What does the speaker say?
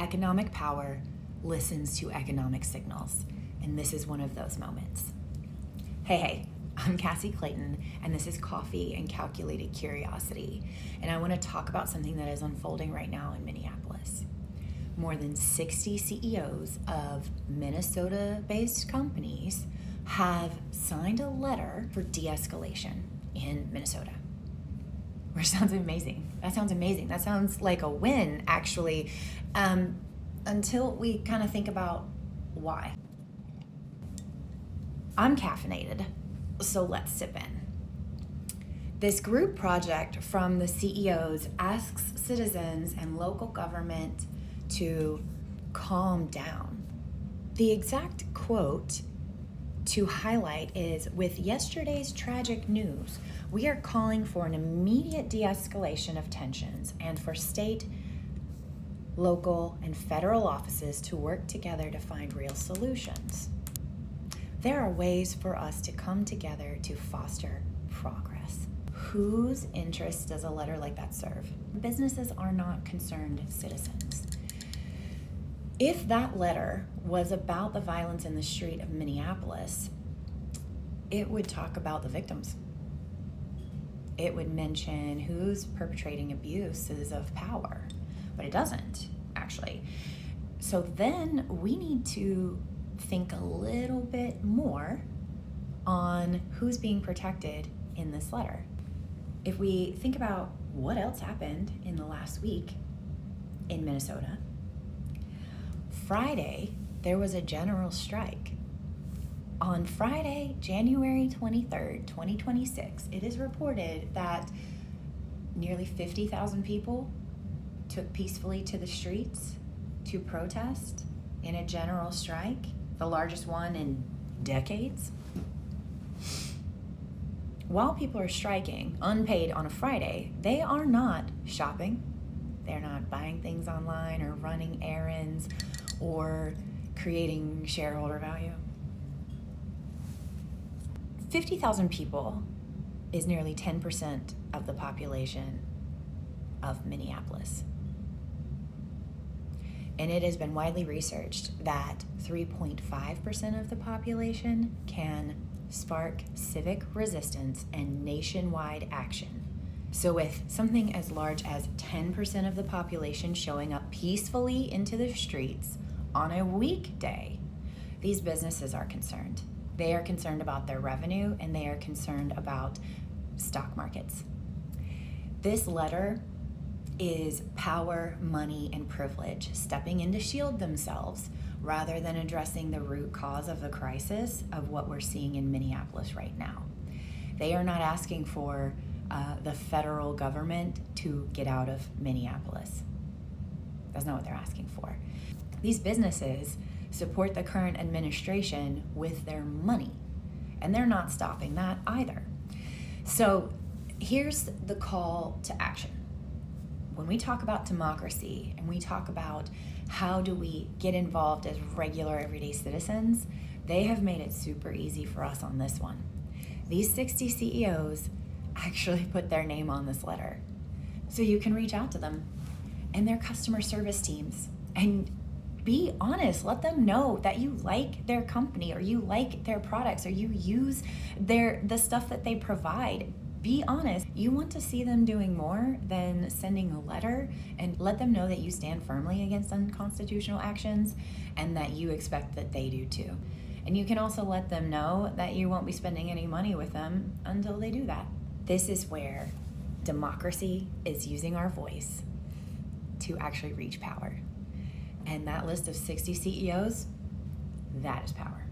Economic power listens to economic signals, and this is one of those moments. Hey, I'm Cassie Clayton, and this is Coffee and Calculated Curiosity, and I want to talk about something that is unfolding right now in Minneapolis. More than 60 CEOs of Minnesota-based companies have signed a letter for de-escalation in Minnesota. Which sounds amazing. That sounds amazing. That sounds like a win, actually, until we kind of think about why. I'm caffeinated, so let's sip in. This group project from the CEOs asks citizens and local government to calm down. The exact quote to highlight is, "With yesterday's tragic news, we are calling for an immediate de-escalation of tensions and for state, local, and federal offices to work together to find real solutions. There are ways for us to come together to foster progress." Whose interests does a letter like that serve? Businesses are not concerned citizens. If that letter was about the violence in the street of Minneapolis, it would talk about the victims. It would mention who's perpetrating abuses of power, but it doesn't, actually. So then we need to think a little bit more on who's being protected in this letter. If we think about what else happened in the last week in Minnesota, Friday, there was a general strike. On Friday, January 23rd, 2026, it is reported that nearly 50,000 people took peacefully to the streets to protest in a general strike, the largest one in decades. While people are striking, unpaid on a Friday, they are not shopping. They're not buying things online or running errands or creating shareholder value. 50,000 people is nearly 10% of the population of Minneapolis. And it has been widely researched that 3.5% of the population can spark civic resistance and nationwide action. So with something as large as 10% of the population showing up peacefully into the streets on a weekday, these businesses are concerned. They are concerned about their revenue, and they are concerned about stock markets. This letter is power, money, and privilege stepping in to shield themselves rather than addressing the root cause of the crisis of what we're seeing in Minneapolis right now. They are not asking for the federal government to get out of Minneapolis. That's not what they're asking for. These businesses support the current administration with their money, and they're not stopping that either. So here's the call to action. When we talk about democracy and we talk about how do we get involved as regular everyday citizens, they have made it super easy for us on this one. These 60 CEOs actually put their name on this letter. So you can reach out to them and their customer service teams and be honest. Let them know that you like their company or you like their products or you use the stuff that they provide. Be honest. You want to see them doing more than sending a letter, and let them know that you stand firmly against unconstitutional actions and that you expect that they do too. And you can also let them know that you won't be spending any money with them until they do that. This is where democracy is using our voice to actually reach power. And that list of 60 CEOs, that is power.